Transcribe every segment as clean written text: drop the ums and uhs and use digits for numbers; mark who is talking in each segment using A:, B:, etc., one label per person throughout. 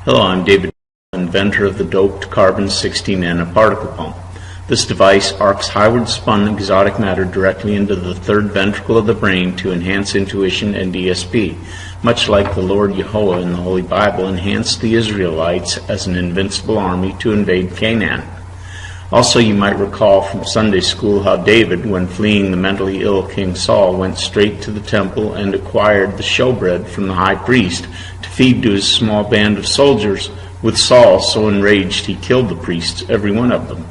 A: Hello, I'm David, inventor of the doped carbon-60 nanoparticle pump. This device arcs Hyward-spun exotic matter directly into the third ventricle of the brain to enhance intuition and ESP, much like the Lord Yahweh in the Holy Bible enhanced the Israelites as an invincible army to invade Canaan. Also, you might recall from Sunday school how David, when fleeing the mentally ill King Saul, went straight to the temple and acquired the showbread from the high priest to feed to his small band of soldiers, with Saul so enraged he killed the priests, every one of them.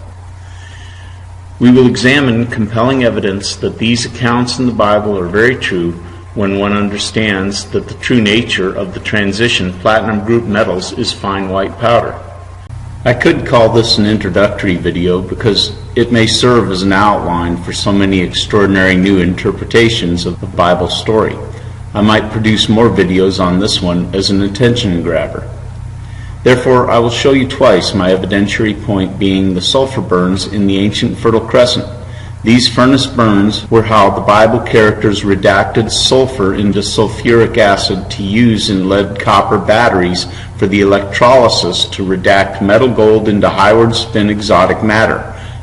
A: We will examine compelling evidence that these accounts in the Bible are very true when one understands that the true nature of the transition platinum group metals is fine white powder. I could call this an introductory video because it may serve as an outline for so many extraordinary new interpretations of the Bible story. I might produce more videos on this one as an attention grabber. Therefore, I will show you twice, my evidentiary point being the sulfur burns in the ancient Fertile Crescent. These furnace burns were how the Bible characters redacted sulfur into sulfuric acid to use in lead-copper batteries for the electrolysis to redact metal gold into Hyward-spin exotic matter,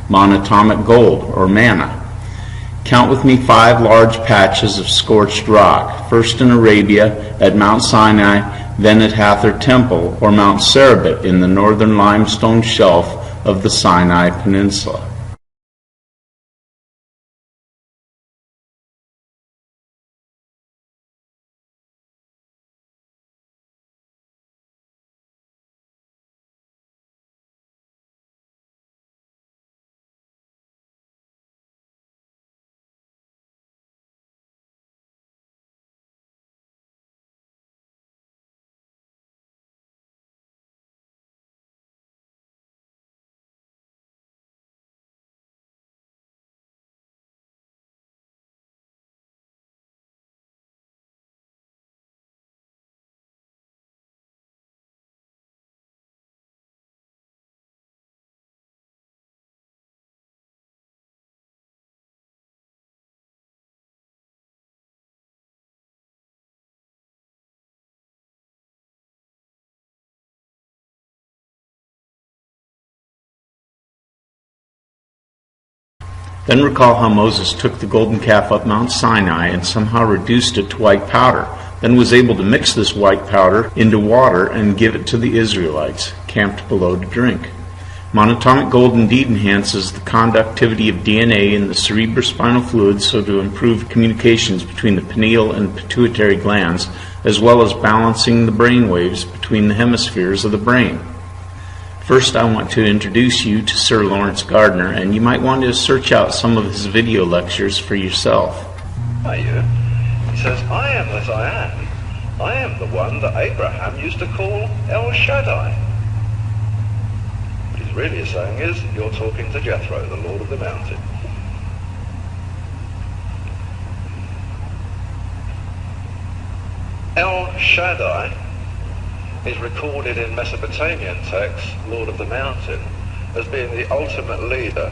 A: monatomic gold, or manna. Count with me 5 large patches of scorched rock, first in Arabia at Mount Sinai, then at Hathor Temple, or Mount Serabit in the northern limestone shelf of the Sinai Peninsula. Then recall how Moses took the golden calf up Mount Sinai and somehow reduced it to white powder, then was able to mix this white powder into water and give it to the Israelites, camped below to drink. Monatomic gold indeed enhances the conductivity of DNA in the cerebrospinal fluid so to improve communications between the pineal and pituitary glands, as well as balancing the brain waves between the hemispheres of the brain. First, I want to introduce you to Sir Lawrence Gardner, and you might want to search out some of his video lectures for yourself.
B: Are you? He says, I am that I am. I am the one that Abraham used to call El Shaddai. What he's really saying is, you're talking to Jethro, the Lord of the Mountain. El Shaddai is recorded in Mesopotamian texts, Lord of the Mountain, as being the ultimate leader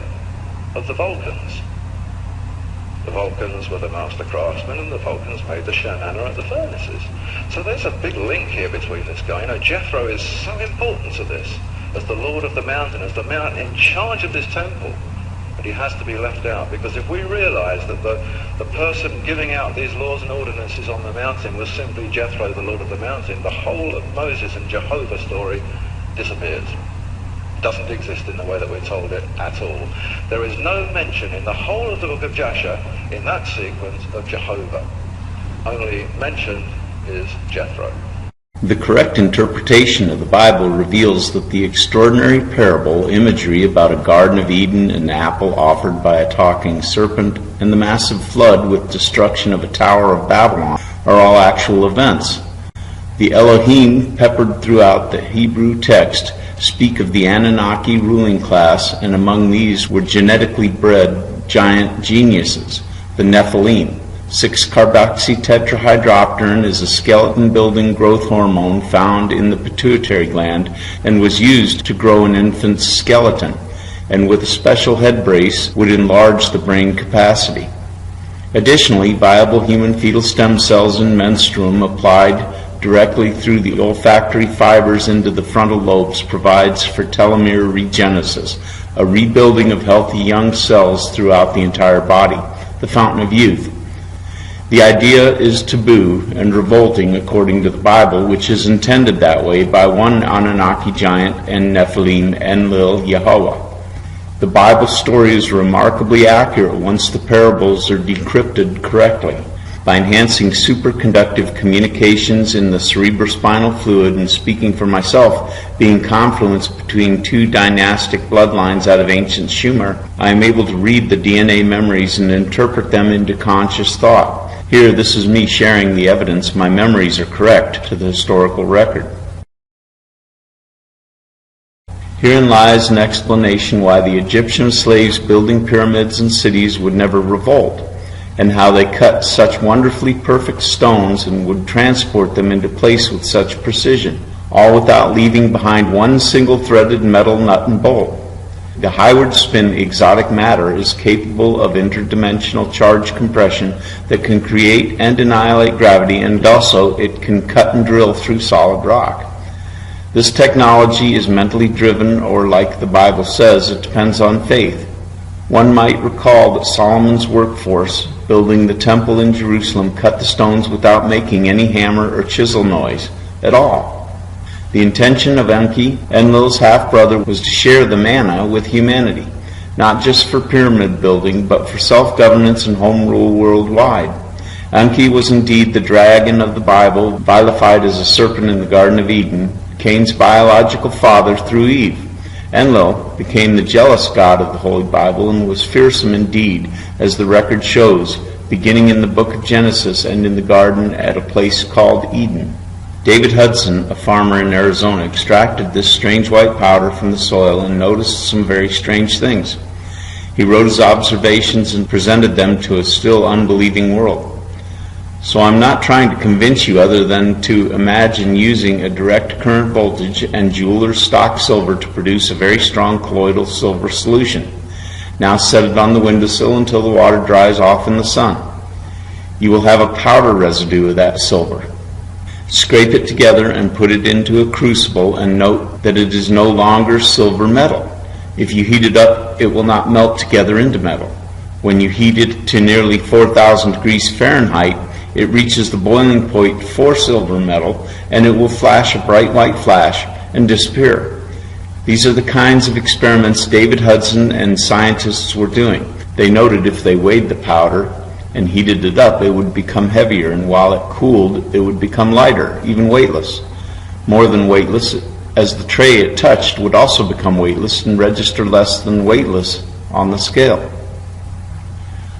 B: of the Vulcans. The Vulcans were the master craftsmen, and the Vulcans made the shanana at the furnaces. So there's a big link here between this guy. You know, Jethro is so important to this, as the Lord of the Mountain, as the man in charge of this temple. But he has to be left out, because if we realize that the person giving out these laws and ordinances on the mountain was simply Jethro, the Lord of the Mountain, the whole of Moses and Jehovah story disappears. Doesn't exist in the way that we're told it at all. There is no mention in the whole of the book of Jasher in that sequence of Jehovah. Only mentioned is Jethro.
A: The correct interpretation of the Bible reveals that the extraordinary parable imagery about a Garden of Eden, an apple offered by a talking serpent, and the massive flood with destruction of a Tower of Babylon are all actual events. The Elohim peppered throughout the Hebrew text speak of the Anunnaki ruling class, and among these were genetically bred giant geniuses, the Nephilim. 6-carboxytetrahydropterin is a skeleton-building growth hormone found in the pituitary gland and was used to grow an infant's skeleton, and with a special head brace would enlarge the brain capacity. Additionally, viable human fetal stem cells in menstruum applied directly through the olfactory fibers into the frontal lobes provides for telomere regenesis, a rebuilding of healthy young cells throughout the entire body, the fountain of youth. The idea is taboo and revolting according to the Bible, which is intended that way by one Anunnaki giant and Nephilim, Enlil, Yahweh. The Bible story is remarkably accurate once the parables are decrypted correctly. By enhancing superconductive communications in the cerebrospinal fluid and, speaking for myself, being confluence between two dynastic bloodlines out of ancient Sumer, I am able to read the DNA memories and interpret them into conscious thought. Here, this is me sharing the evidence my memories are correct to the historical record. Herein lies an explanation why the Egyptian slaves building pyramids and cities would never revolt, and how they cut such wonderfully perfect stones and would transport them into place with such precision, all without leaving behind one single threaded metal nut and bolt. The highward spin exotic matter is capable of interdimensional charge compression that can create and annihilate gravity, and also it can cut and drill through solid rock. This technology is mentally driven, or like the Bible says, it depends on faith. One might recall that Solomon's workforce, building the temple in Jerusalem, cut the stones without making any hammer or chisel noise at all. The intention of Enki, Enlil's half-brother, was to share the manna with humanity, not just for pyramid building, but for self-governance and home rule worldwide. Enki was indeed the dragon of the Bible, vilified as a serpent in the Garden of Eden, Cain's biological father through Eve. Enlil became the jealous god of the Holy Bible and was fearsome indeed, as the record shows, beginning in the book of Genesis and in the garden at a place called Eden. David Hudson, a farmer in Arizona, extracted this strange white powder from the soil and noticed some very strange things. He wrote his observations and presented them to a still unbelieving world. So I'm not trying to convince you other than to imagine using a direct current voltage and jeweler's stock silver to produce a very strong colloidal silver solution. Now set it on the windowsill until the water dries off in the sun. You will have a powder residue of that silver. Scrape it together and put it into a crucible, and note that it is no longer silver metal. If you heat it up, it will not melt together into metal. When you heat it to nearly 4,000 degrees Fahrenheit, it reaches the boiling point for silver metal, and it will flash a bright white flash and disappear. These are the kinds of experiments David Hudson and scientists were doing. They noted if they weighed the powder and heated it up, it would become heavier, and while it cooled, it would become lighter, even weightless. More than weightless, as the tray it touched would also become weightless and register less than weightless on the scale.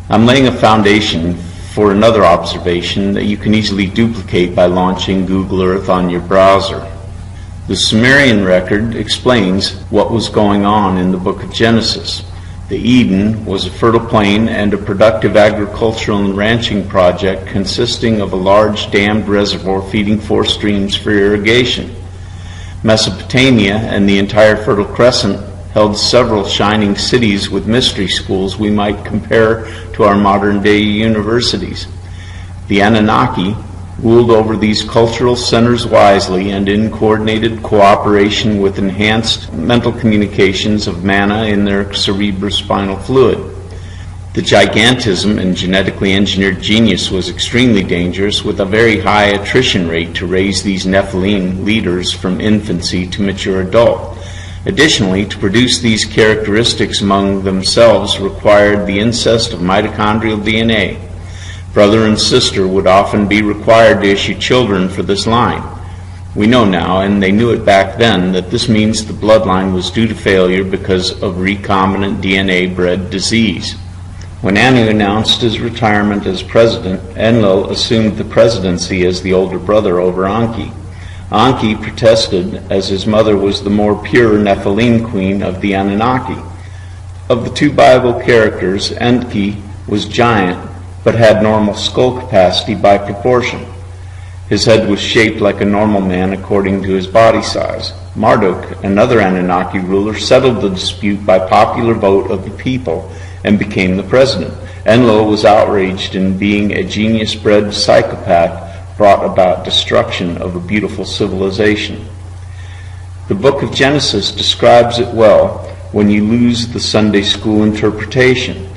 A: I'm laying a foundation for another observation that you can easily duplicate by launching Google Earth on your browser. The Sumerian record explains what was going on in the book of Genesis. The Eden was a fertile plain and a productive agricultural and ranching project consisting of a large dammed reservoir feeding 4 streams for irrigation. Mesopotamia and the entire Fertile Crescent held several shining cities with mystery schools we might compare to our modern-day universities. The Anunnaki ruled over these cultural centers wisely and in coordinated cooperation with enhanced mental communications of manna in their cerebrospinal fluid. The gigantism and genetically engineered genius was extremely dangerous, with a very high attrition rate to raise these Nephilim leaders from infancy to mature adult. Additionally, to produce these characteristics among themselves required the incest of mitochondrial DNA. Brother and sister would often be required to issue children for this line. We know now, and they knew it back then, that this means the bloodline was due to failure because of recombinant DNA-bred disease. When Anu announced his retirement as president, Enlil assumed the presidency as the older brother over Enki. Enki protested, as his mother was the more pure Nephilim queen of the Anunnaki. Of the 2 Bible characters, Enki was giant, but had normal skull capacity by proportion. His head was shaped like a normal man according to his body size. Marduk, another Anunnaki ruler, settled the dispute by popular vote of the people and became the president. Enlil was outraged in being a genius-bred psychopath brought about destruction of a beautiful civilization. The book of Genesis describes it well when you lose the Sunday school interpretation.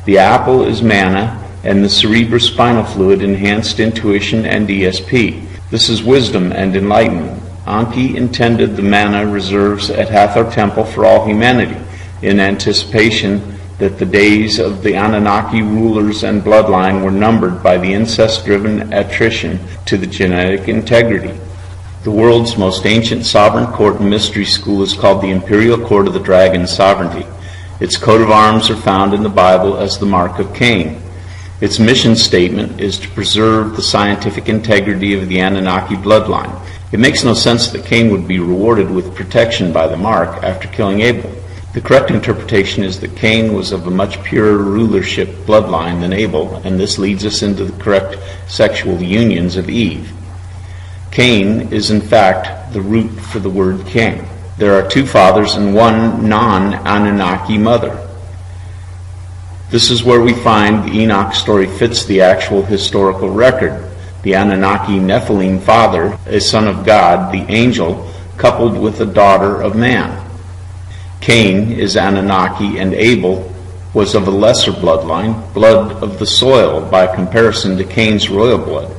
A: The apple is manna, and the cerebrospinal fluid enhanced intuition and ESP. This is wisdom and enlightenment. Anki intended the manna reserves at Hathor Temple for all humanity, in anticipation that the days of the Anunnaki rulers and bloodline were numbered by the incest-driven attrition to the genetic integrity. The world's most ancient sovereign court and mystery school is called the Imperial Court of the Dragon's Sovereignty. Its coat of arms are found in the Bible as the mark of Cain. Its mission statement is to preserve the scientific integrity of the Anunnaki bloodline. It makes no sense that Cain would be rewarded with protection by the mark after killing Abel. The correct interpretation is that Cain was of a much purer rulership bloodline than Abel, and this leads us into the correct sexual unions of Eve. Cain is in fact the root for the word king. There are two fathers and one non-Anunnaki mother. This is where we find the Enoch story fits the actual historical record. The Anunnaki Nephilim father, a son of God, the angel, coupled with a daughter of man. Cain is Anunnaki, and Abel was of a lesser bloodline, blood of the soil, by comparison to Cain's royal blood.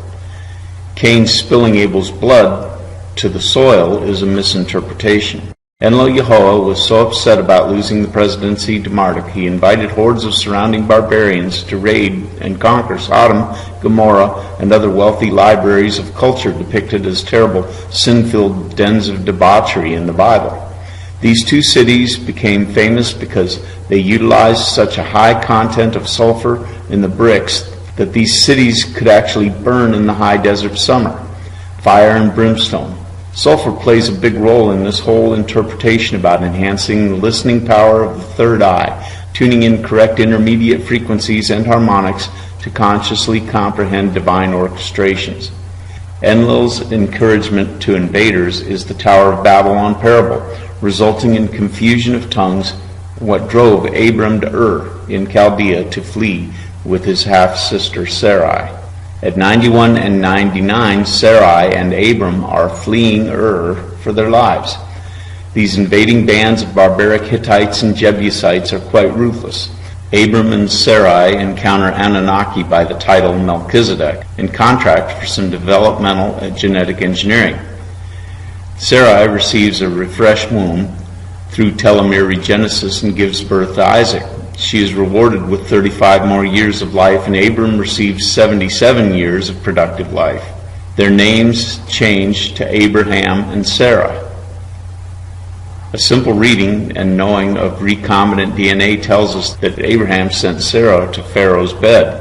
A: Cain spilling Abel's blood to the soil is a misinterpretation. Enlo Yehoah was so upset about losing the presidency to Marduk, he invited hordes of surrounding barbarians to raid and conquer Sodom, Gomorrah, and other wealthy libraries of culture depicted as terrible, sin-filled dens of debauchery in the Bible. These two cities became famous because they utilized such a high content of sulfur in the bricks that these cities could actually burn in the high desert summer. Fire and brimstone. Sulfur plays a big role in this whole interpretation about enhancing the listening power of the third eye, tuning in correct intermediate frequencies and harmonics to consciously comprehend divine orchestrations. Enlil's encouragement to invaders is the Tower of Babylon parable, resulting in confusion of tongues, what drove Abram to Ur in Chaldea to flee with his half-sister Sarai. At 91 and 99, Sarai and Abram are fleeing Ur for their lives. These invading bands of barbaric Hittites and Jebusites are quite ruthless. Abram and Sarai encounter Anunnaki by the title Melchizedek and contract for some developmental genetic engineering. Sarai receives a refreshed womb through telomere regenesis and gives birth to Isaac. She is rewarded with 35 more years of life, and Abram receives 77 years of productive life. Their names change to Abraham and Sarah. A simple reading and knowing of recombinant DNA tells us that Abraham sent Sarah to Pharaoh's bed.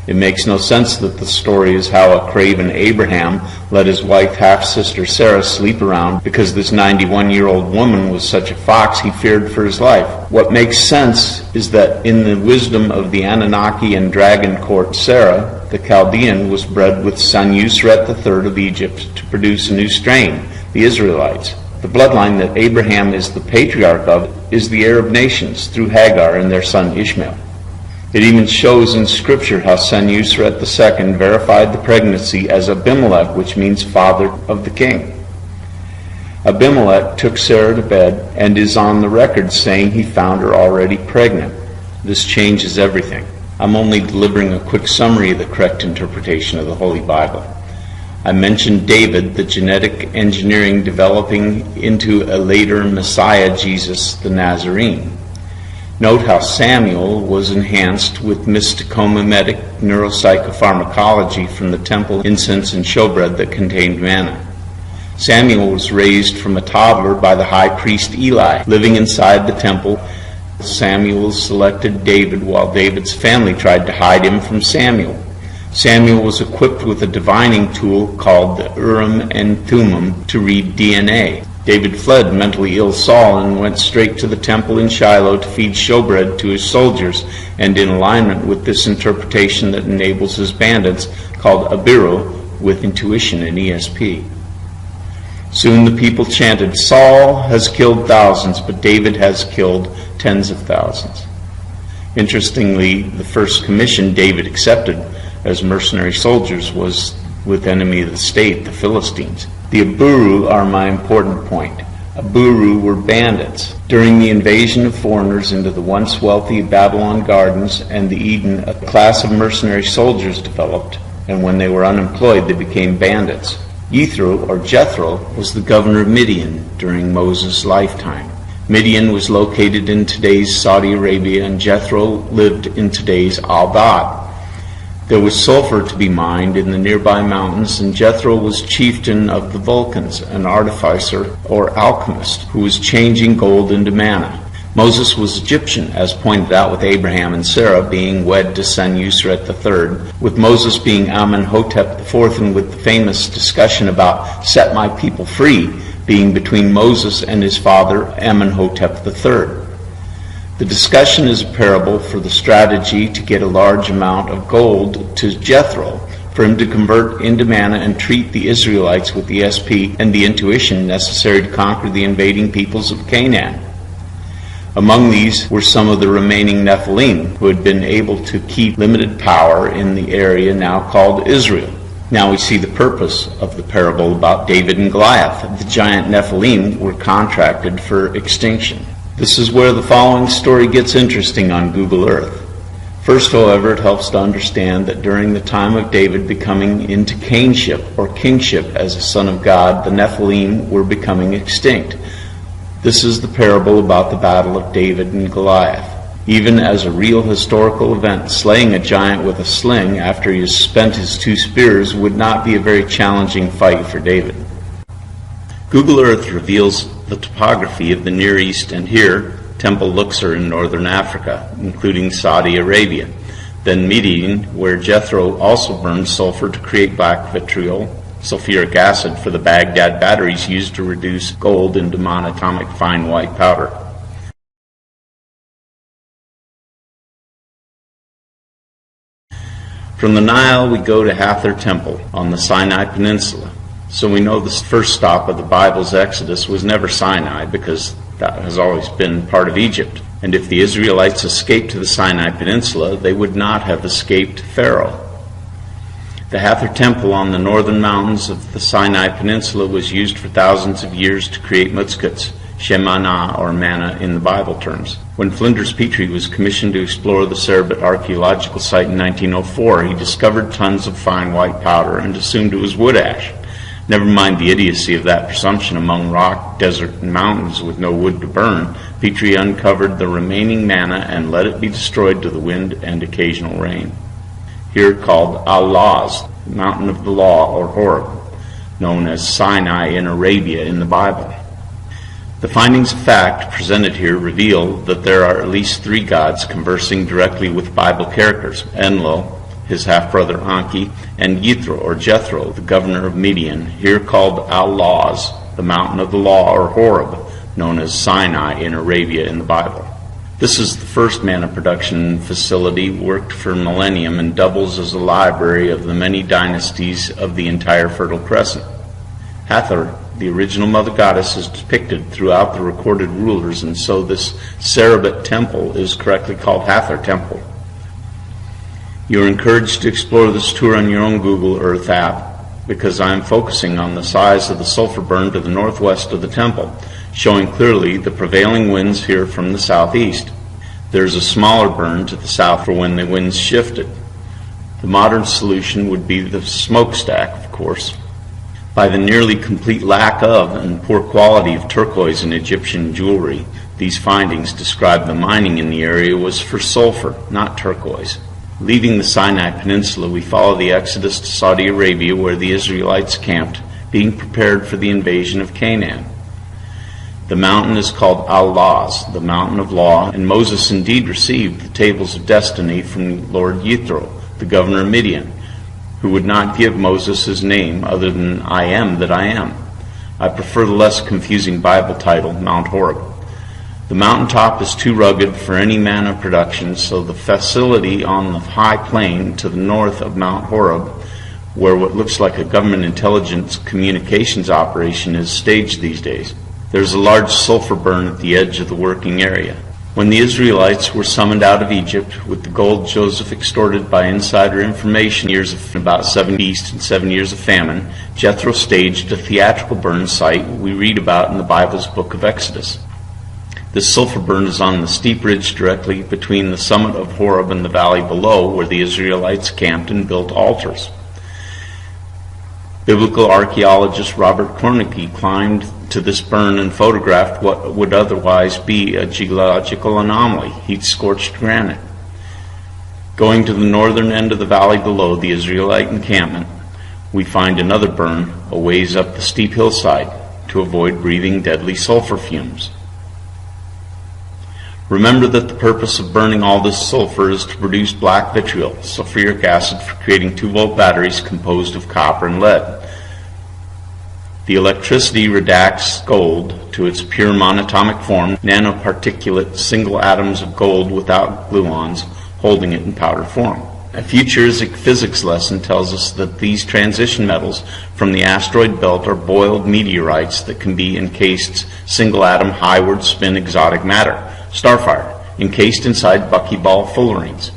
A: It makes no sense that the story is how a craven Abraham let his wife half-sister Sarah sleep around because this 91-year-old woman was such a fox he feared for his life. What makes sense is that in the wisdom of the Anunnaki and dragon court Sarah, the Chaldean, was bred with Senusret III of Egypt to produce a new strain, the Israelites. The bloodline that Abraham is the patriarch of is the Arab nations through Hagar and their son Ishmael. It even shows in Scripture how Senusret II verified the pregnancy as Abimelech, which means father of the king. Abimelech took Sarah to bed and is on the record saying he found her already pregnant. This changes everything. I'm only delivering a quick summary of the correct interpretation of the Holy Bible. I mentioned David, the genetic engineering developing into a later Messiah, Jesus the Nazarene. Note how Samuel was enhanced with mysticomimetic neuropsychopharmacology from the temple incense and showbread that contained manna. Samuel was raised from a toddler by the high priest Eli, living inside the temple. Samuel selected David while David's family tried to hide him from Samuel. Samuel was equipped with a divining tool called the Urim and Thummim to read DNA. David fled mentally ill Saul and went straight to the temple in Shiloh to feed showbread to his soldiers, and in alignment with this interpretation that enables his bandits, called Abiru, with intuition and ESP. Soon the people chanted, "Saul has killed thousands, but David has killed tens of thousands." Interestingly, the first commission David accepted as mercenary soldiers was with enemy of the state, the Philistines. The Aburu are my important point. Aburu were bandits. During the invasion of foreigners into the once wealthy Babylon gardens and the Eden, a class of mercenary soldiers developed, and when they were unemployed, they became bandits. Jethro was the governor of Midian during Moses' lifetime. Midian was located in today's Saudi Arabia, and Jethro lived in today's Al-Dad. There was sulfur to be mined in the nearby mountains, and Jethro was chieftain of the Vulcans, an artificer or alchemist who was changing gold into manna. Moses was Egyptian, as pointed out with Abraham and Sarah being wed to Senusret III, with Moses being Amenhotep IV, and with the famous discussion about set my people free being between Moses and his father Amenhotep III. The discussion is a parable for the strategy to get a large amount of gold to Jethro, for him to convert into manna and treat the Israelites with the SP and the intuition necessary to conquer the invading peoples of Canaan. Among these were some of the remaining Nephilim, who had been able to keep limited power in the area now called Israel. Now we see the purpose of the parable about David and Goliath. The giant Nephilim were contracted for extinction. This is where the following story gets interesting on Google Earth. First, however, it helps to understand that during the time of David becoming into cainship or kingship as a son of God, the Nephilim were becoming extinct. This is the parable about the battle of David and Goliath. Even as a real historical event, slaying a giant with a sling after he has spent his 2 spears would not be a very challenging fight for David. Google Earth reveals the topography of the Near East, and here, Temple Luxor in northern Africa, including Saudi Arabia. Then Midian, where Jethro also burned sulfur to create black vitriol, sulfuric acid for the Baghdad batteries used to reduce gold into monatomic fine white powder. From the Nile, we go to Hathor Temple on the Sinai Peninsula. So we know the first stop of the Bible's Exodus was never Sinai, because that has always been part of Egypt. And if the Israelites escaped to the Sinai Peninsula, they would not have escaped Pharaoh. The Hathor Temple on the northern mountains of the Sinai Peninsula was used for thousands of years to create mutzkuts, Shemana or manna in the Bible terms. When Flinders Petrie was commissioned to explore the Cerebit archaeological site in 1904, he discovered tons of fine white powder and assumed it was wood ash. Never mind the idiocy of that presumption among rock, desert, and mountains with no wood to burn. Petrie uncovered the remaining manna and let it be destroyed to the wind and occasional rain. Here called Allah's, the mountain of the law, or Horeb, known as Sinai in Arabia in the Bible. The findings of fact presented here reveal that there are at least 3 gods conversing directly with Bible characters: Enlil, his half-brother Anki, and Yithro or Jethro, the governor of Midian, here called Al-Laz, the mountain of the law, or Horeb, known as Sinai in Arabia in the Bible. This is the first manna production facility, worked for a millennium, and doubles as a library of the many dynasties of the entire Fertile Crescent. Hathor, the original mother goddess, is depicted throughout the recorded rulers, and so this Cerebit temple is correctly called Hathor Temple. You are encouraged to explore this tour on your own Google Earth app, because I am focusing on the size of the sulfur burn to the northwest of the temple, showing clearly the prevailing winds here from the southeast. There is a smaller burn to the south for when the winds shifted. The modern solution would be the smokestack, of course. By the nearly complete lack of and poor quality of turquoise in Egyptian jewelry, these findings describe the mining in the area was for sulfur, not turquoise. Leaving the Sinai Peninsula, we follow the Exodus to Saudi Arabia, where the Israelites camped, being prepared for the invasion of Canaan. The mountain is called Al-Laz, the mountain of law, and Moses indeed received the tables of destiny from Lord Yithro, the governor of Midian, who would not give Moses his name other than I am that I am. I prefer the less confusing Bible title, Mount Horeb. The mountaintop is too rugged for any manna production, so the facility on the high plain to the north of Mount Horeb, where what looks like a government intelligence communications operation is staged these days. There's a large sulfur burn at the edge of the working area. When the Israelites were summoned out of Egypt with the gold Joseph extorted by insider information, years of about 7 feast and 7 years of famine, Jethro staged a theatrical burn site we read about in the Bible's book of Exodus. This sulfur burn is on the steep ridge directly between the summit of Horeb and the valley below, where the Israelites camped and built altars. Biblical archaeologist Robert Cornuke climbed to this burn and photographed what would otherwise be a geological anomaly, heat-scorched granite. Going to the northern end of the valley below the Israelite encampment, we find another burn a ways up the steep hillside to avoid breathing deadly sulfur fumes. Remember that the purpose of burning all this sulfur is to produce black vitriol, sulfuric acid for creating 2-volt batteries composed of copper and lead. The electricity reduces gold to its pure monatomic form, nanoparticulate single atoms of gold without gluons, holding it in powder form. A futuristic physics lesson tells us that these transition metals from the asteroid belt are boiled meteorites that can be encased single-atom highward spin exotic matter, starfire, encased inside buckyball fullerenes.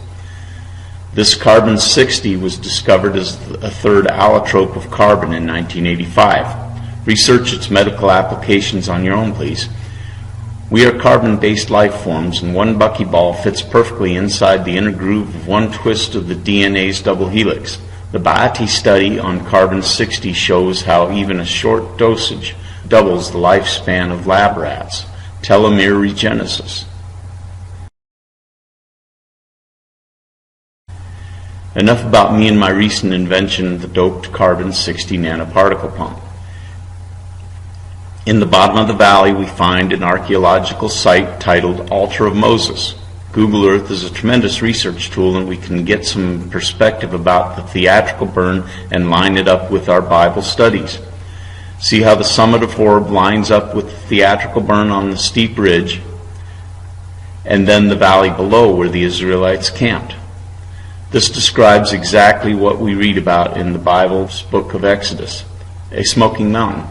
A: This carbon-60 was discovered as a third allotrope of carbon in 1985. Research its medical applications on your own, please. We are carbon-based life forms, and one buckyball fits perfectly inside the inner groove of one twist of the DNA's double helix. The Bahati study on carbon-60 shows how even a short dosage doubles the lifespan of lab rats. Telomere regenesis. Enough about me and my recent invention, the doped carbon-60 nanoparticle pump. In the bottom of the valley, we find an archaeological site titled Altar of Moses. Google Earth is a tremendous research tool, and we can get some perspective about the theatrical burn and line it up with our Bible studies. See how the summit of Horeb lines up with the theatrical burn on the steep ridge, and then the valley below where the Israelites camped. This describes exactly what we read about in the Bible's book of Exodus, a smoking mountain.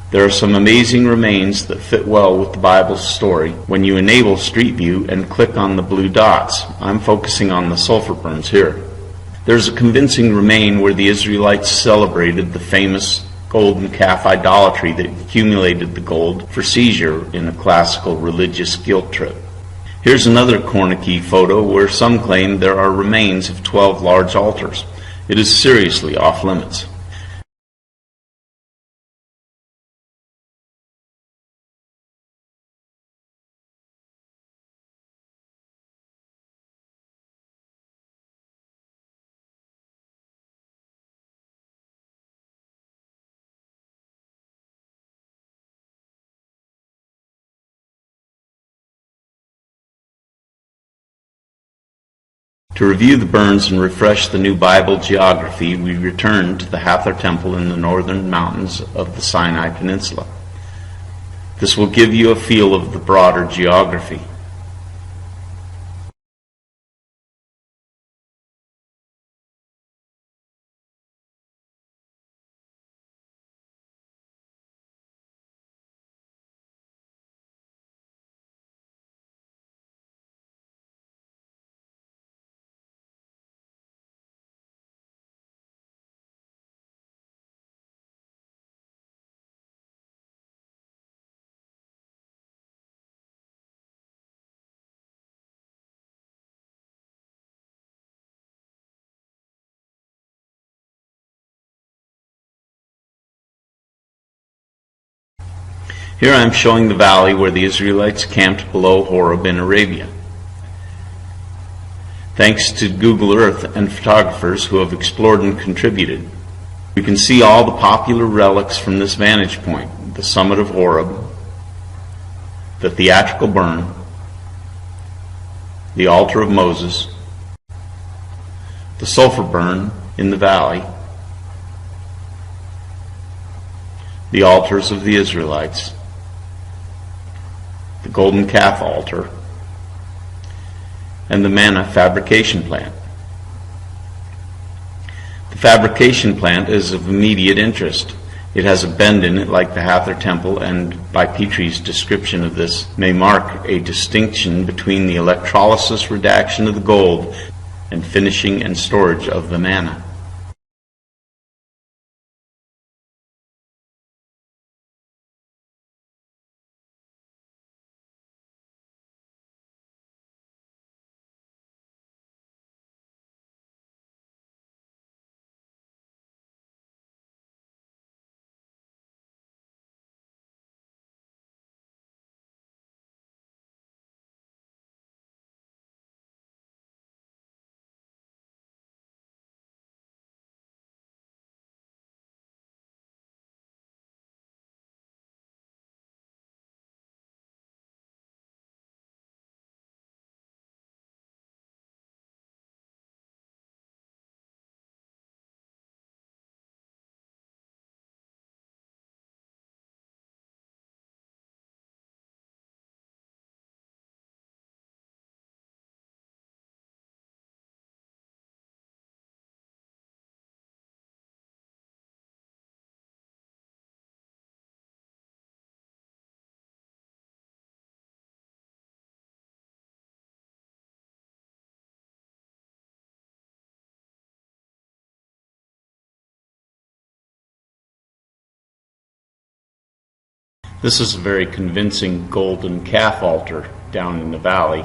A: There are some amazing remains that fit well with the Bible's story when you enable Street View and click on the blue dots. I'm focusing on the sulfur burns here. There's a convincing remain where the Israelites celebrated the famous golden calf idolatry that accumulated the gold for seizure in a classical religious guilt trip. Here's another Cornuke photo where some claim there are remains of 12 large altars. It is seriously off limits. To review the burns and refresh the new Bible geography, we return to the Hathor Temple in the northern mountains of the Sinai Peninsula. This will give you a feel of the broader geography. Here I am showing the valley where the Israelites camped below Horeb in Arabia. Thanks to Google Earth and photographers who have explored and contributed, we can see all the popular relics from this vantage point: the summit of Horeb, the theatrical burn, the altar of Moses, the sulfur burn in the valley, the altars of the Israelites, the golden calf altar, and the Manna fabrication plant. The fabrication plant is of immediate interest. It has a bend in it like the Hathor Temple, and by Petrie's description of this, may mark a distinction between the electrolysis redaction of the gold and finishing and storage of the manna. This is a very convincing golden calf altar down in the valley.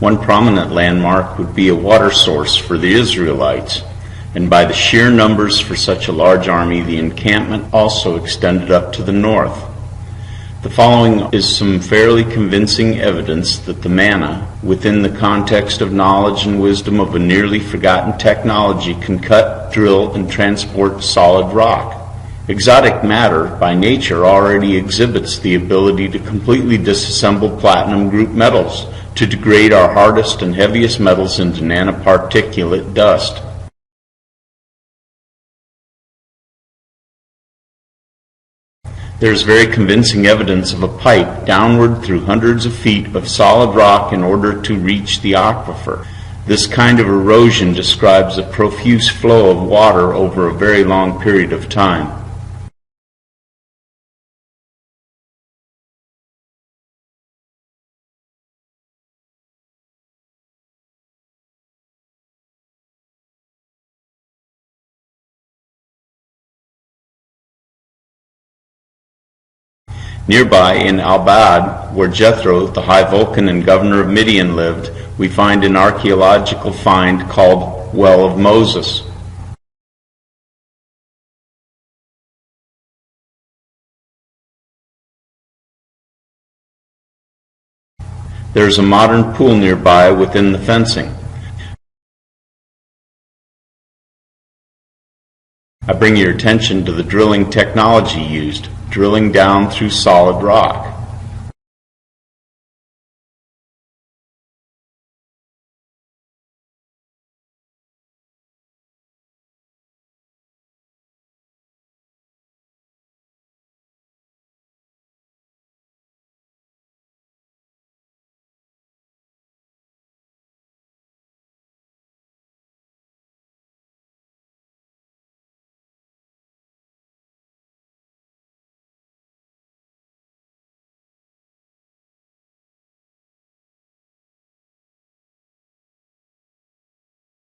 A: One prominent landmark would be a water source for the Israelites, and by the sheer numbers for such a large army, the encampment also extended up to the north. The following is some fairly convincing evidence that the manna, within the context of knowledge and wisdom of a nearly forgotten technology, can cut, drill, and transport solid rock. Exotic matter, by nature, already exhibits the ability to completely disassemble platinum group metals, to degrade our hardest and heaviest metals into nanoparticulate dust. There is very convincing evidence of a pipe downward through hundreds of feet of solid rock in order to reach the aquifer. This kind of erosion describes a profuse flow of water over a very long period of time. Nearby, in Al-Bad, where Jethro, the high Vulcan and governor of Midian, lived, we find an archaeological find called Well of Moses. There is a modern pool nearby within the fencing. I bring your attention to the drilling technology used, drilling down through solid rock.